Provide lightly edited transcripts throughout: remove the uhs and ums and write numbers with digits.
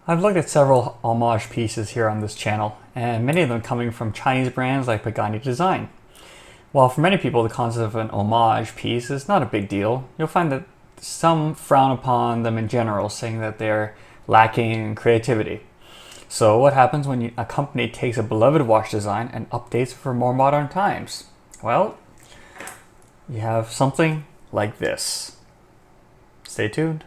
I've looked at several homage pieces here on this channel, and many of them coming from Chinese brands like Pagani Design. While for many people the concept of an homage piece is not a big deal, you'll find that some frown upon them in general, saying that they're lacking in creativity. So what happens when a company takes a beloved watch design and updates it for more modern times? Well, you have something like this. Stay tuned.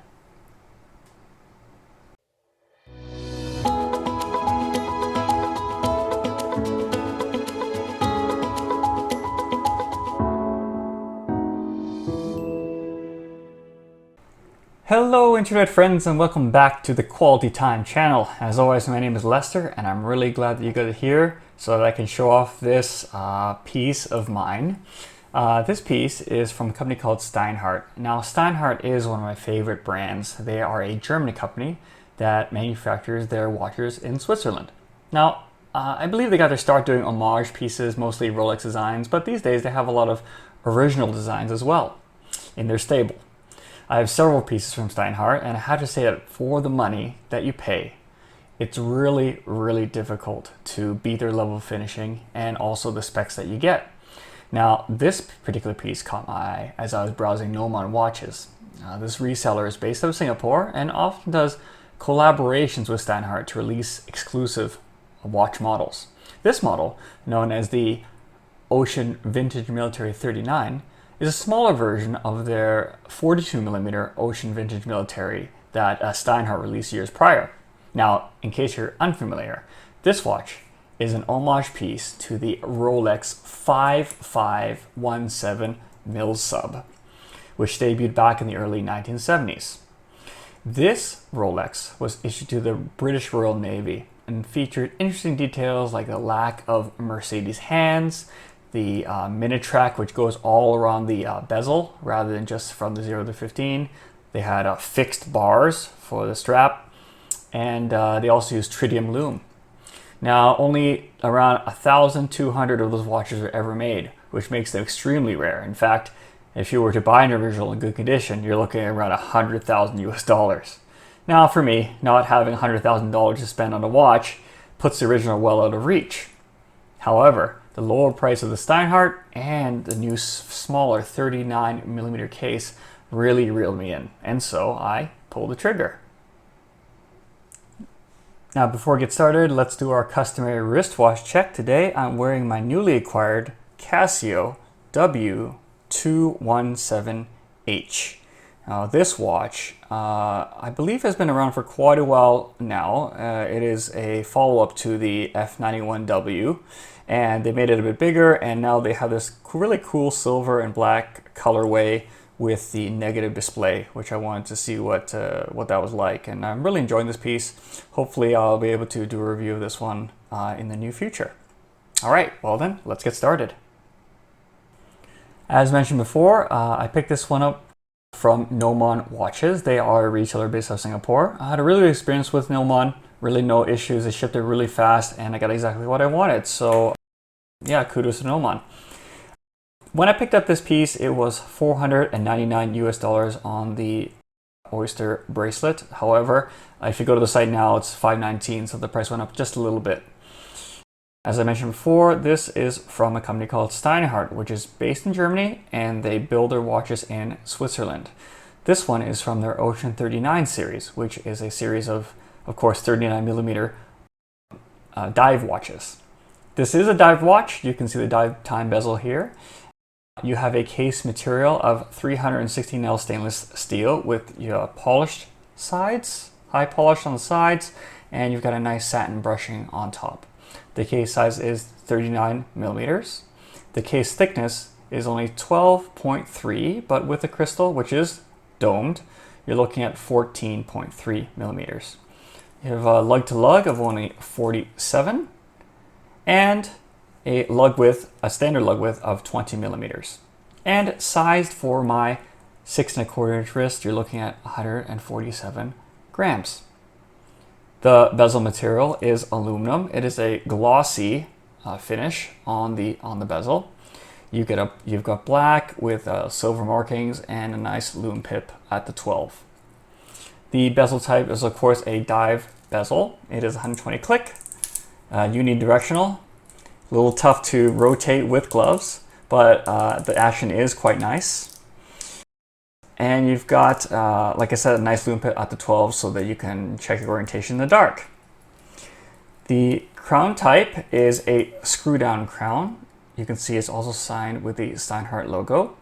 Hello internet friends, and welcome back to the Quality Time channel. As always, my name is Lester and I'm really glad that you got here so that I can show off this piece of mine. This piece is from a company called Steinhart. Now Steinhart is one of my favorite brands. They are a German company that manufactures their watches in Switzerland. Now I believe they got their start doing homage pieces, mostly Rolex designs, but these days they have a lot of original designs as well in their stable. I have several pieces from Steinhart, and I have to say that for the money that you pay, it's really difficult to beat their level of finishing and also the specs that you get. Now, this particular piece caught my eye as I was browsing Gnomon Watches. This reseller is based out of Singapore and often does collaborations with Steinhart to release exclusive watch models. This model, known as the Ocean Vintage Military 39, is a smaller version of their 42mm Ocean Vintage Military that Steinhart released years prior. Now, in case you're unfamiliar, this watch is an homage piece to the Rolex 5517 Milsub, which debuted back in the early 1970s. This Rolex was issued to the British Royal Navy and featured interesting details like the lack of Mercedes hands, the minute track, which goes all around the bezel rather than just from the 0 to 15. They had fixed bars for the strap, and they also used tritium lume. Now, only around 1,200 of those watches were ever made, which makes them extremely rare. In fact, if you were to buy an original in good condition, you're looking at around $100,000 US. Now, for me, not having $100,000 to spend on a watch puts the original well out of reach. However, the lower price of the Steinhart and the new smaller 39mm case really reeled me in, and so I pulled the trigger. Now before we get started, let's do our customary wristwatch check. Today I'm wearing my newly acquired Casio W217H. Now this watch, I believe, has been around for quite a while now. It is a follow-up to the F91W, and they made it a bit bigger, and now they have this really cool silver and black colorway with the negative display, which I wanted to see what that was like, and I'm really enjoying this piece. Hopefully I'll be able to do a review of this one in the near future. All right, well then, let's get started. As mentioned before, I picked this one up from Gnomon Watches. They are a retailer based out of Singapore. I had a really good experience with Gnomon, really no issues. They shipped it really fast and I got exactly what I wanted. So yeah, kudos to Gnomon. When I picked up this piece, it was $499 US on the Oyster bracelet. However, if you go to the site now, it's $519, so the price went up just a little bit. As I mentioned before, this is from a company called Steinhart, which is based in Germany, and they build their watches in Switzerland. This one is from their Ocean 39 series, which is a series of course, 39mm dive watches. This is a dive watch. You can see the dive time bezel here. You have a case material of 316L stainless steel with your polished sides, high polish on the sides, and you've got a nice satin brushing on top. The case size is 39mm. The case thickness is only 12.3, but with the crystal, which is domed, you're looking at 14.3mm. You have a lug to lug of only 47, and a standard lug width of 20mm. And sized for my 6¼ inch wrist, you're looking at 147 grams. The bezel material is aluminum. It is a glossy finish on the bezel. You've got black with silver markings and a nice lume pip at the 12. The bezel type is of course a dive bezel. It is 120 click, unidirectional. A little tough to rotate with gloves, but the action is quite nice. And you've got, like I said, a nice lume pit at the 12 so that you can check the orientation in the dark. The crown type is a screw down crown. You can see it's also signed with the Steinhart logo.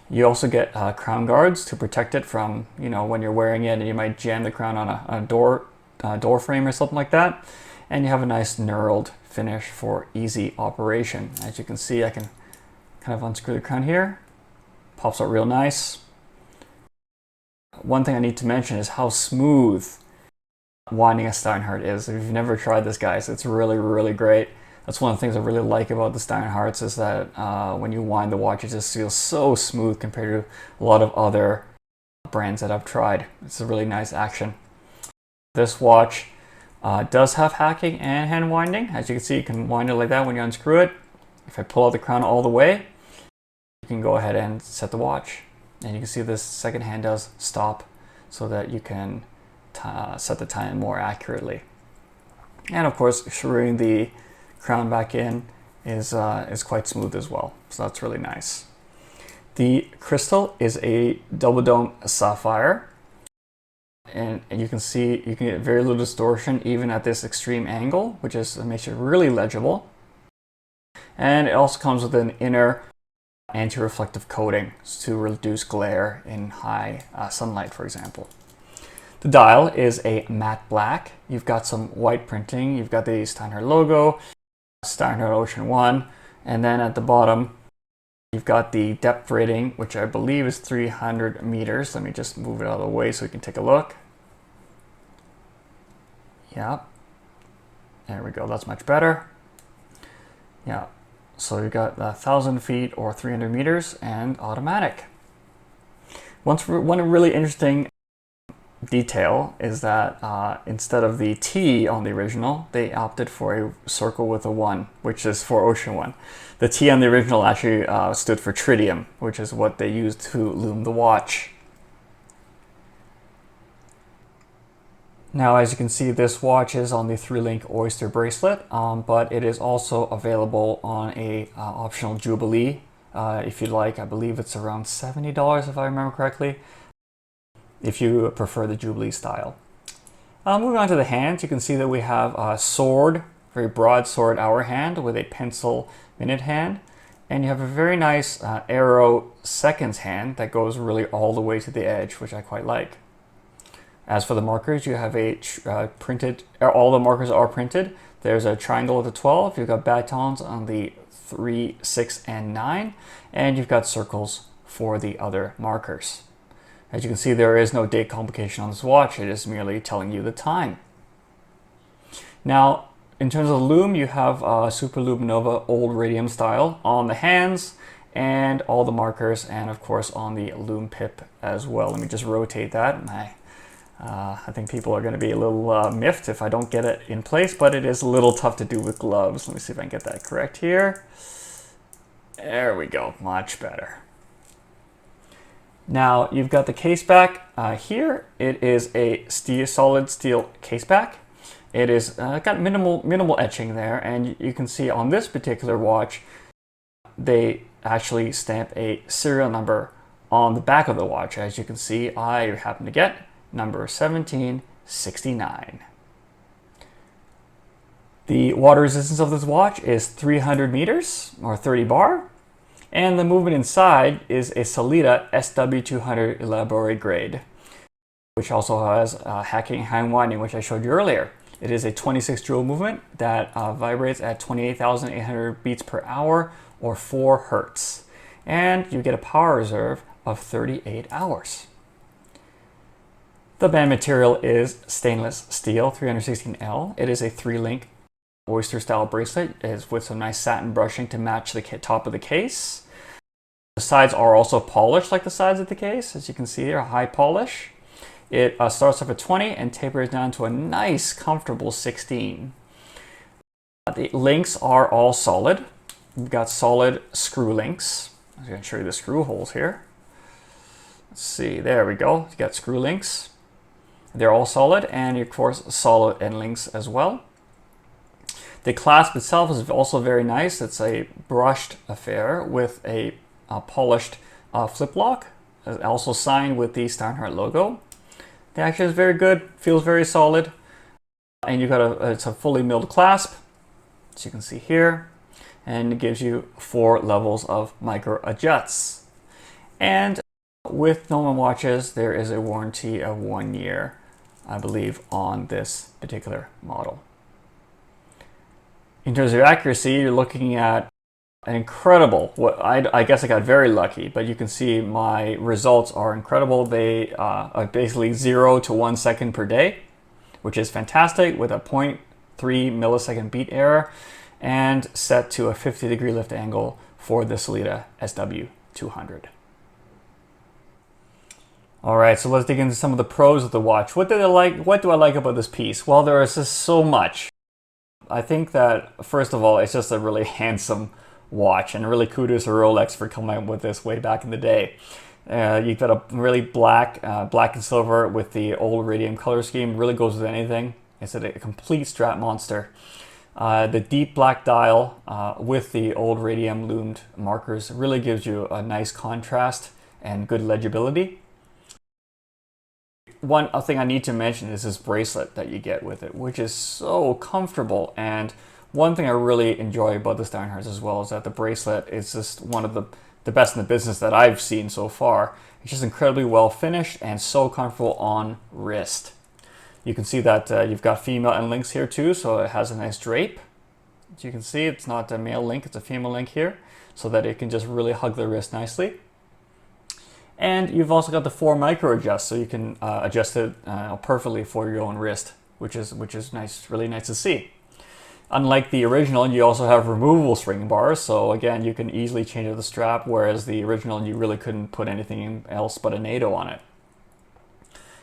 You also get crown guards to protect it from, when you're wearing it and you might jam the crown on a door frame or something like that. And you have a nice knurled finish for easy operation. As you can see, I can kind of unscrew the crown here. Pops out real nice. One thing I need to mention is how smooth winding a Steinhart is. If you've never tried this, guys, it's really, really great. That's one of the things I really like about the Steinharts is that when you wind the watch, it just feels so smooth compared to a lot of other brands that I've tried. It's a really nice action. This watch does have hacking and hand winding. As you can see, you can wind it like that when you unscrew it. If I pull out the crown all the way, you can go ahead and set the watch. And you can see this second hand does stop so that you can set the time more accurately. And of course, screwing the crown back in is quite smooth as well. So that's really nice. The crystal is a double dome sapphire. And you can see you can get very little distortion even at this extreme angle, which makes it really legible. And it also comes with an inner anti-reflective coating to reduce glare in high sunlight, for example. The dial is a matte black. You've got some white printing. You've got the Steinhart logo, Steinhart Ocean 1, and then at the bottom you've got the depth rating, which I believe is 300 meters. Let me just move it out of the way so we can take a look. Yeah, there we go. That's much better. Yeah, so you've got 1,000 feet or 300 meters and automatic. One really interesting detail is that instead of the T on the original, they opted for a circle with a 1, which is for Ocean 1. The T on the original actually stood for tritium, which is what they used to lume the watch. Now, as you can see, this watch is on the 3-link Oyster bracelet, but it is also available on a optional Jubilee if you'd like. I believe it's around $70 if I remember correctly, if you prefer the Jubilee style. Moving on to the hands, you can see that we have a sword, very broad sword hour hand with a pencil minute hand, and you have a very nice arrow seconds hand that goes really all the way to the edge, which I quite like. As for the markers, you have a printed, all the markers are printed. There's a triangle at the 12, you've got batons on the 3, 6, and 9, and you've got circles for the other markers. As you can see, there is no date complication on this watch. It is merely telling you the time. Now, in terms of lume, you have Super Lume Nova Old Radium style on the hands and all the markers, and of course on the lume pip as well. Let me just rotate that. And I think people are going to be a little miffed if I don't get it in place, but it is a little tough to do with gloves. Let me see if I can get that correct here. There we go, much better. Now you've got the case back here. It is a solid steel case back. It is got minimal etching there, and you can see on this particular watch, they actually stamp a serial number on the back of the watch. As you can see, I happen to get number 1769. The water resistance of this watch is 300 meters or 30 bar. And the movement inside is a Sellita SW200 Elaborate grade, which also has hacking hand winding, which I showed you earlier. It is a 26 joule movement that vibrates at 28,800 beats per hour or 4 hertz. And you get a power reserve of 38 hours. The band material is stainless steel 316L. It is a 3-link Oyster style bracelet. It is with some nice satin brushing to match the top of the case. The sides are also polished like the sides of the case. As you can see here, high polish. It starts off at 20 and tapers down to a nice comfortable 16. The links are all solid. We've got solid screw links. I'm going to show you the screw holes here. Let's see, there we go. You got screw links. They're all solid, and of course solid end links as well. The clasp itself is also very nice. It's a brushed affair with a polished flip lock, also signed with the Steinhart logo. The action is very good, feels very solid, and you've got it's a fully milled clasp, as you can see here, and it gives you 4 levels of micro adjusts. And with Gnomon watches, there is a warranty of 1 year, I believe, on this particular model. In terms of accuracy, you're looking at an incredible, I guess I got very lucky, but you can see my results are incredible. They are basically 0 to 1 second per day, which is fantastic, with a 0.3 millisecond beat error, and set to a 50-degree lift angle for the Sellita SW200. All right, so let's dig into some of the pros of the watch. What do I like about this piece? Well, there is just so much. I think that, first of all, it's just a really handsome watch, and really kudos to Rolex for coming up with this way back in the day. You've got a really black and silver with the old radium color scheme. Really goes with anything. It's a complete strap monster. The deep black dial with the old radium loomed markers really gives you a nice contrast and good legibility. One thing I need to mention is this bracelet that you get with it, which is so comfortable. And one thing I really enjoy about the Steinharts as well is that the bracelet is just one of the best in the business that I've seen so far. It's just incredibly well finished and so comfortable on wrist. You can see that you've got female end links here too, so it has a nice drape. As you can see, it's not a male link, it's a female link here, so that it can just really hug the wrist nicely. And you've also got the 4 micro adjusts, so you can adjust it perfectly for your own wrist, which is nice, really nice to see. Unlike the original, you also have removable spring bars, so again, you can easily change out the strap, whereas the original, you really couldn't put anything else but a NATO on it.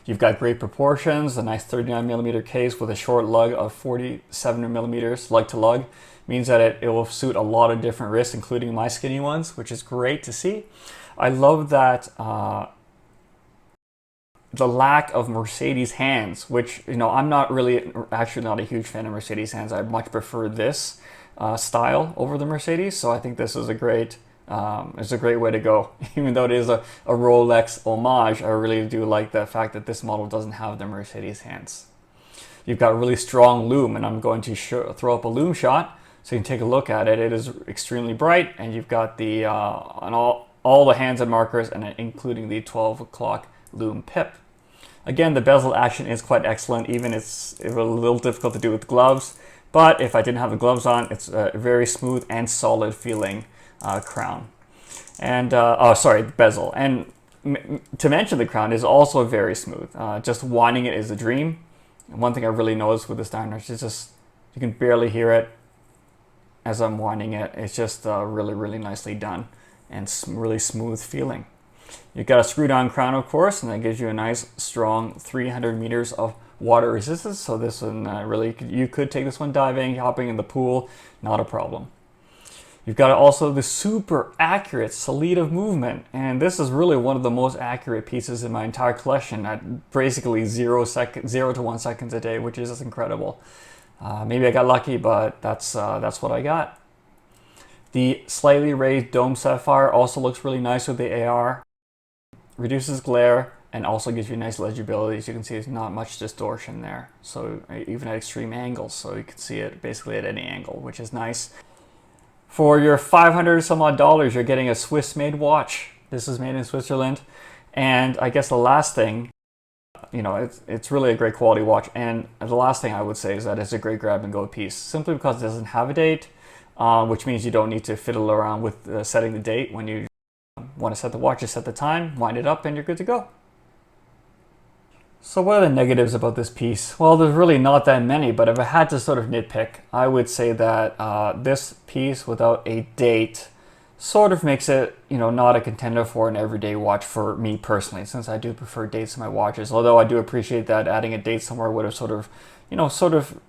You've got great proportions, a nice 39mm case with a short lug of 47mm lug to lug. Means that it will suit a lot of different wrists, including my skinny ones, which is great to see. I love that the lack of Mercedes hands, which, you know, I'm not really, actually not a huge fan of Mercedes hands. I much prefer this style over the Mercedes. So I think this is a great way to go. Even though it is a Rolex homage, I really do like the fact that this model doesn't have the Mercedes hands. You've got really strong lume, and I'm going to throw up a lume shot so you can take a look at it. It is extremely bright, and you've got the all the hands and markers, and including the 12 o'clock lume pip. Again, the bezel action is quite excellent, even it's a little difficult to do with gloves, but if I didn't have the gloves on, it's a very smooth and solid feeling crown. And bezel. And to mention, the crown is also very smooth. Just winding it is a dream. And one thing I really noticed with the Steinhart is just, you can barely hear it as I'm winding it. It's just really, really nicely done and really smooth feeling. You've got a screw down crown, of course, and that gives you a nice strong 300 meters of water resistance. So this one really, you could take this one diving, hopping in the pool, not a problem. You've got also the super accurate Sellita movement, and this is really one of the most accurate pieces in my entire collection at basically 0 to 1 seconds a day, which is just incredible. Maybe I got lucky, but that's what I got. The slightly raised dome sapphire also looks really nice with the AR. Reduces glare and also gives you nice legibility. As you can see, there's not much distortion there. So even at extreme angles, so you can see it basically at any angle, which is nice. For your $500 some odd, you're getting a Swiss-made watch. This is made in Switzerland. And I guess the last thing, you know, it's really a great quality watch. And the last thing I would say is that it's a great grab and go piece, simply because it doesn't have a date. Which means you don't need to fiddle around with setting the date. When you want to set the watch, just set the time, wind it up, and you're good to go. So what are the negatives about this piece? Well, there's really not that many, but if I had to sort of nitpick, I would say that this piece without a date sort of makes it, you know, not a contender for an everyday watch for me personally, since I do prefer dates in my watches. Although I do appreciate that adding a date somewhere would have sort of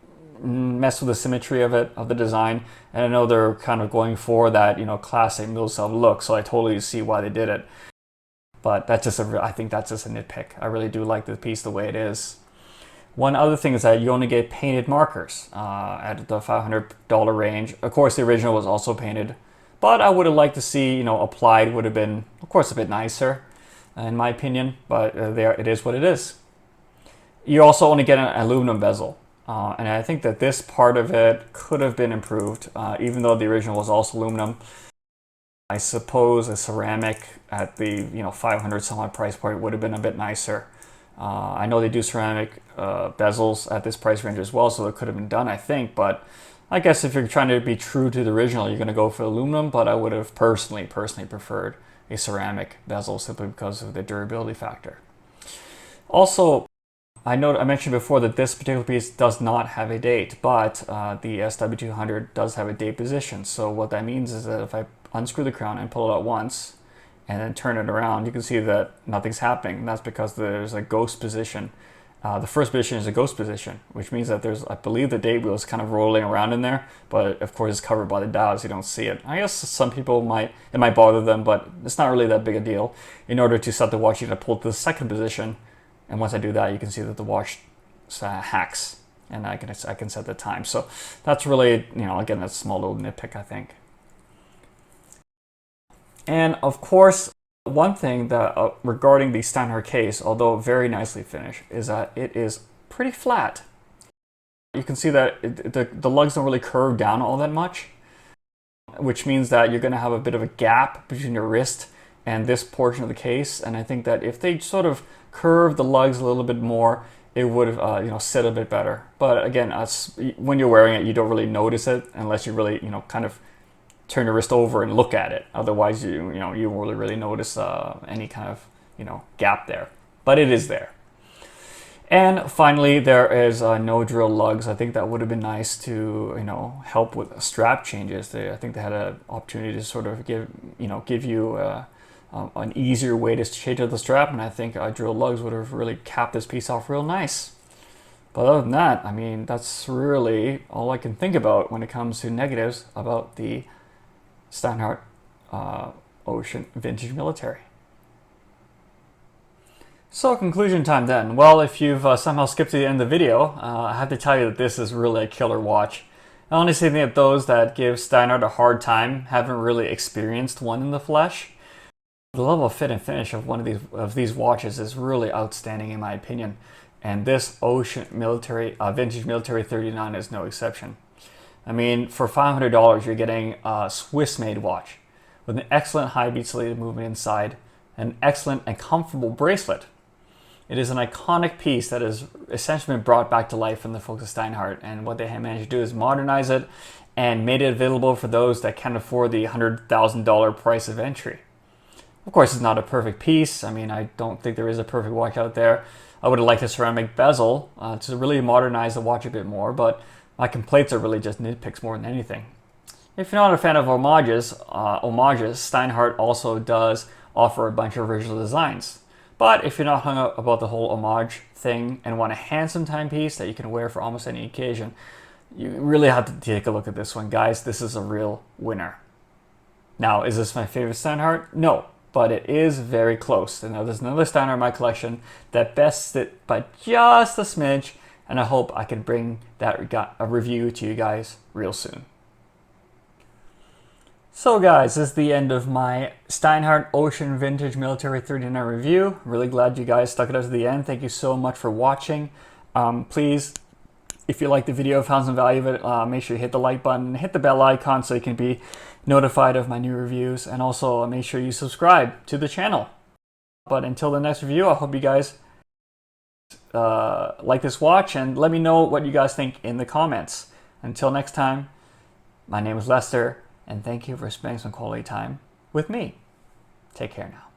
mess with the symmetry of it, of the design. And I know they're kind of going for that, you know, classic Milsub look, so I totally see why they did it. But that's just I think that's just a nitpick. I really do like the piece the way it is. One other thing is that you only get painted markers at the $500 range. Of course, the original was also painted, but I would have liked to see, you know, applied would have been, of course, a bit nicer, in my opinion. But there, it is what it is. You also only get an aluminum bezel, and I think that this part of it could have been improved, even though the original was also aluminum. I suppose a ceramic at the 500 some odd price point would have been a bit nicer. I know they do ceramic bezels at this price range as well, so it could have been done, I think. But I guess if you're trying to be true to the original, you're going to go for aluminum. But I would have personally preferred a ceramic bezel simply because of the durability factor. Also, I mentioned before that this particular piece does not have a date, but the SW200 does have a date position. So what that means is that if I unscrew the crown and pull it out once and then turn it around, you can see that nothing's happening. And that's because there's a ghost position. The first position is a ghost position, which means that I believe the date wheel is kind of rolling around in there, but of course it's covered by the dial, so you don't see it. I guess some people it might bother them, but it's not really that big a deal. In order to set the watch, you're going to pull it to the second position, and once I do that, you can see that the watch hacks, and I can set the time. So that's really, again, that's a small little nitpick, I think. And of course, one thing that regarding the Steinhart case, although very nicely finished, is that it is pretty flat. You can see that the lugs don't really curve down all that much, which means that you're going to have a bit of a gap between your wrist and this portion of the case. And I think that if they sort of curve the lugs a little bit more, it would have sit a bit better. But again, when you're wearing it, you don't really notice it unless you really kind of turn your wrist over and look at it. Otherwise, you won't really notice any kind of gap there. But it is there. And finally, there is no drill lugs. I think that would have been nice to help with strap changes. I think they had an opportunity to sort of give you an easier way to change the strap, and I think drill lugs would have really capped this piece off real nice. But other than that, I mean, that's really all I can think about when it comes to negatives about the Steinhart Ocean Vintage Military. So conclusion time then. Well, if you've somehow skipped to the end of the video, I have to tell you that this is really a killer watch. I honestly think that those that give Steinhart a hard time haven't really experienced one in the flesh. The level of fit and finish of one of these watches is really outstanding in my opinion, and this Ocean Military Vintage Military 39 is no exception. I mean, for $500, you're getting a Swiss-made watch with an excellent high beat sleeve movement inside, an excellent and comfortable bracelet. It is an iconic piece that has essentially been brought back to life from the folks at Steinhart, and what they have managed to do is modernize it and made it available for those that can't afford the $100,000 price of entry. Of course, it's not a perfect piece. I mean, I don't think there is a perfect watch out there. I would have liked a ceramic bezel to really modernize the watch a bit more, but my complaints are really just nitpicks more than anything. If you're not a fan of homages, Steinhart also does offer a bunch of original designs. But if you're not hung up about the whole homage thing and want a handsome timepiece that you can wear for almost any occasion, you really have to take a look at this one, guys. This is a real winner. Now, is this my favorite Steinhart? No, but it is very close. And now there's another Steinhart in my collection that bests it by just a smidge, and I hope I can bring that a review to you guys real soon. So guys, this is the end of my Steinhart Ocean Vintage Military 39 review. Really glad you guys stuck it out to the end. Thank you so much for watching. Please, if you liked the video, found some value of it, make sure you hit the like button, hit the bell icon so you can be notified of my new reviews, and also make sure you subscribe to the channel. But until the next review, I hope you guys like this watch, and let me know what you guys think in the comments. Until next time, my name is Lester, and thank you for spending some quality time with me. Take care now.